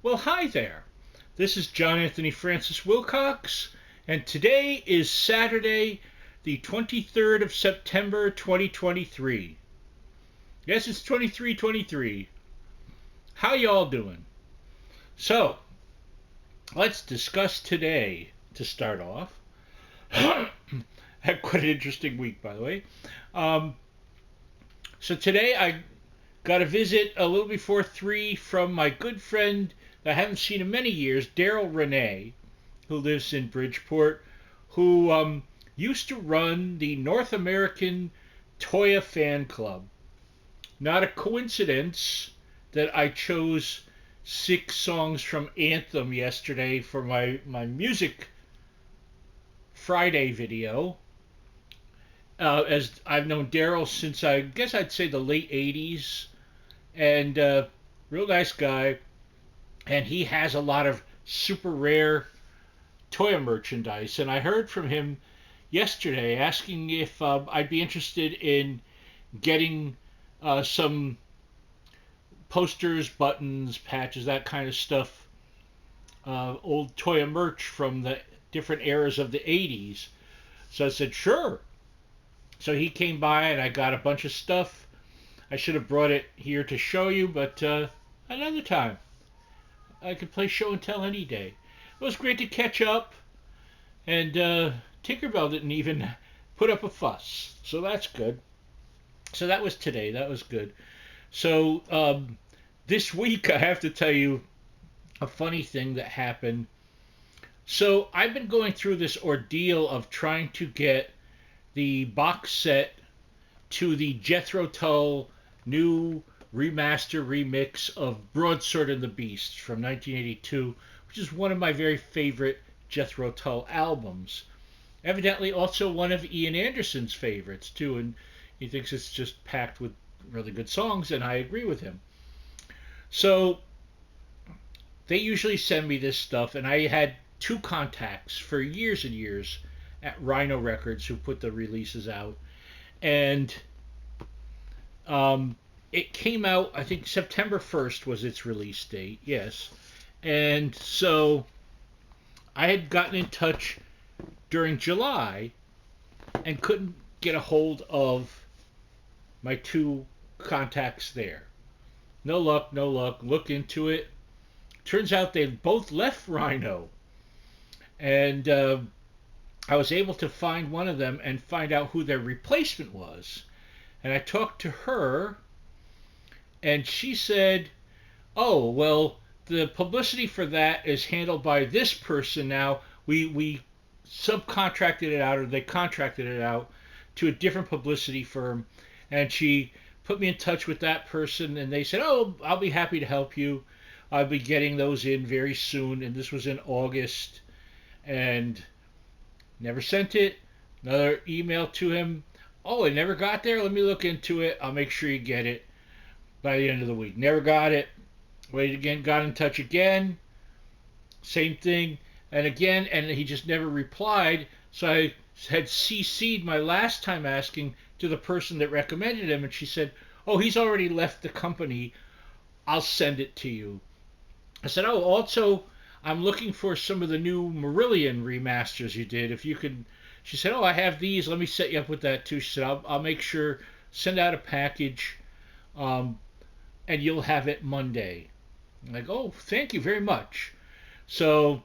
Well, hi there. This is John Anthony Francis Wilcox, and today is Saturday, the 23rd of September, 2023. Yes, it's 2323. How y'all doing? So, let's discuss today to start off. Had quite an interesting week, by the way. Um, so today I got a visit a little before 3 from my good friend that I haven't seen in many years, Daryl Renee, who lives in Bridgeport, who used to run the North American Toya Fan Club. Not a coincidence that I chose 6 songs from Anthem yesterday for my Music Friday video. As I've known Daryl since I guess I'd say the late 80s, and real nice guy, and he has a lot of super rare Toya merchandise. And I heard from him yesterday asking if I'd be interested in getting some posters, buttons, patches, that kind of stuff, old Toya merch from the different eras of the 80s. So I said, sure. So he came by and I got a bunch of stuff. I should have brought it here to show you, but another time. I could play show and tell any day. It was great to catch up, and Tinkerbell didn't even put up a fuss, so that's good. So that was today. That was good. So this week, I have to tell you a funny thing that happened. So I've been going through this ordeal of trying to get the box set to the Jethro Tull new remaster remix of Broadsword and the Beast from 1982, which is one of my very favorite Jethro Tull albums. Evidently also one of Ian Anderson's favorites too, and he thinks it's just packed with really good songs, and I agree with him. So they usually send me this stuff, and I had 2 contacts for years and years at Rhino Records who put the releases out, and it came out, I think September 1st was its release date, yes. And so I had gotten in touch during July and couldn't get a hold of my 2 contacts there. No luck, no luck. Look into it. Turns out they both left Rhino. And I was able to find one of them and find out who their replacement was. And I talked to her, and she said, oh, well, the publicity for that is handled by this person now. We subcontracted it out, or they contracted it out to a different publicity firm. And she put me in touch with that person, and they said, oh, I'll be happy to help you. I'll be getting those in very soon. And this was in August. And never sent it. Another email to him. Oh, it never got there? Let me look into it. I'll make sure you get it by the end of the week. Never got it. Waited again, got in touch again. Same thing. And again, and he just never replied. So I had CC'd my last time asking to the person that recommended him, and she said, oh, he's already left the company. I'll send it to you. I said, oh, also, I'm looking for some of the new Marillion remasters you did. If you could. She said, oh, I have these. Let me set you up with that too. She said, I'll make sure, send out a package, and you'll have it Monday. I'm like, oh, thank you very much. So,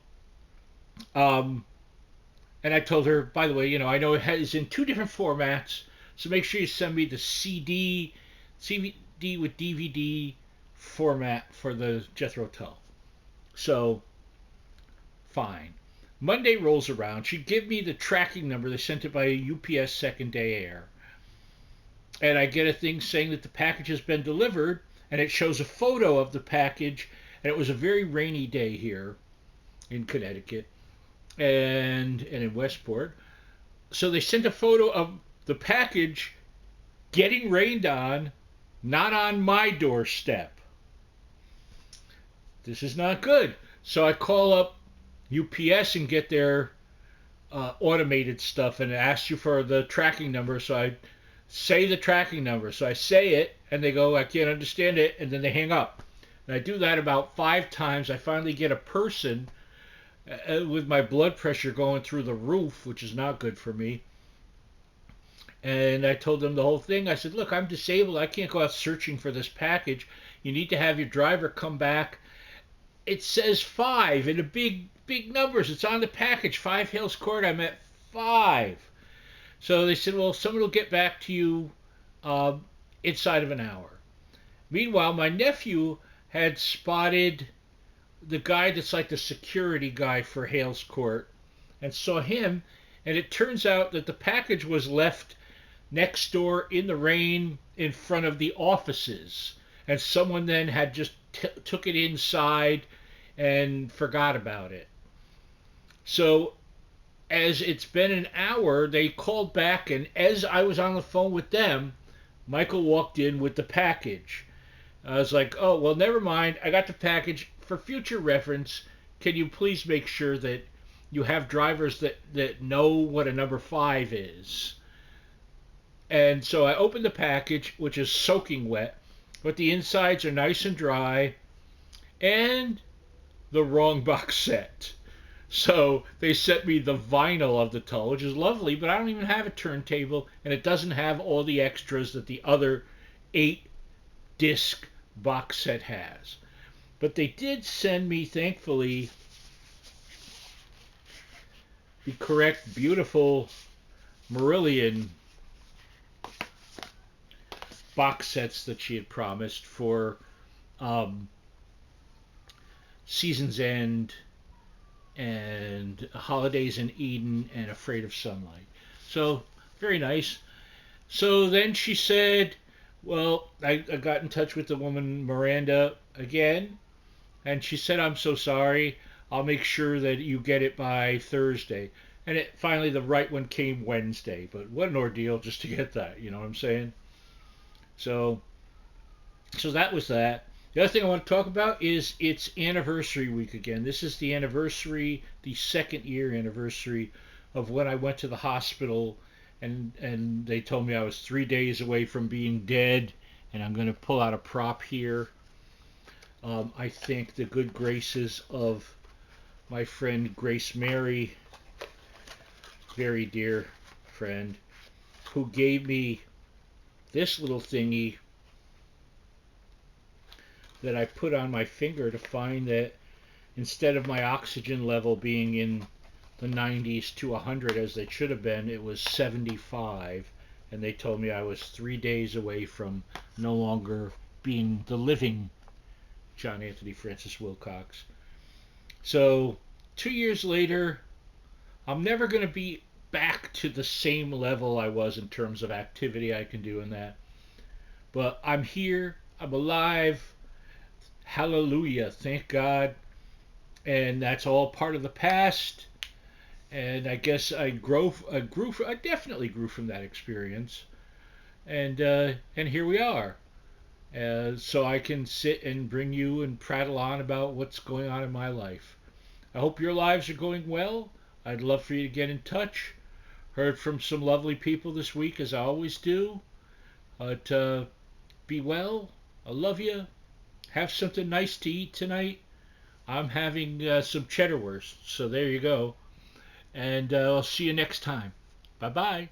and I told her, by the way, I know it is in 2 different formats, so make sure you send me the CD with DVD format for the Jethro Tull. So, fine. Monday rolls around. She gave me the tracking number. They sent it by UPS second day air. And I get a thing saying that the package has been delivered, and it shows a photo of the package, and it was a very rainy day here in Connecticut and in Westport. So they sent a photo of the package getting rained on, not on my doorstep. This is not good. So I call up UPS and get their automated stuff, and it asks you for the tracking number. So I say the tracking number. So I say it, and they go, I can't understand it, and then they hang up. And I do that about 5 times. I finally get a person with my blood pressure going through the roof, which is not good for me. And I told them the whole thing. I said, look, I'm disabled. I can't go out searching for this package. You need to have your driver come back. It says 5 in a big numbers. It's on the package. 5 Hales Court. I'm at 5. So they said, well, someone will get back to you inside of an hour. Meanwhile, my nephew had spotted the guy that's like the security guy for Hales Court and saw him. And it turns out that the package was left next door in the rain in front of the offices. And someone then had just took it inside and forgot about it. So as it's been an hour, they called back, and as I was on the phone with them, Michael walked in with the package. I was like, oh, well, never mind. I got the package. For future reference, can you please make sure that you have drivers that know what a number 5 is? And so I opened the package, which is soaking wet, but the insides are nice and dry, and the wrong box set. So they sent me the vinyl of the Tull, which is lovely, but I don't even have a turntable, and it doesn't have all the extras that the other 8-disc box set has. But they did send me, thankfully, the correct, beautiful Marillion box sets that she had promised for Season's End and Holidays in Eden and Afraid of Sunlight. So, very nice. So then she said, well, I got in touch with the woman, Miranda, again, and she said, I'm so sorry. I'll make sure that you get it by Thursday. And finally, the right one came Wednesday. But what an ordeal just to get that, you know what I'm saying? So that was that. The other thing I want to talk about is its anniversary week again. This is the anniversary, the 2nd year anniversary of when I went to the hospital and they told me I was 3 days away from being dead. And I'm going to pull out a prop here. I thank the good graces of my friend Grace Mary, very dear friend, who gave me this little thingy that I put on my finger to find that instead of my oxygen level being in the 90s to 100 as they should have been, it was 75, and they told me I was 3 days away from no longer being the living John Anthony Francis Wilcox. So 2 years later, I'm never going to be back to the same level I was in terms of activity I can do in that. But I'm here, I'm alive, hallelujah, thank God. And that's all part of the past. And I guess I definitely grew from that experience. And here we are. So I can sit and bring you and prattle on about what's going on in my life. I hope your lives are going well. I'd love for you to get in touch. Heard from some lovely people this week, as I always do. But be well. I love you. Have something nice to eat tonight. I'm having some cheddar wurst, so there you go. And I'll see you next time. Bye-bye.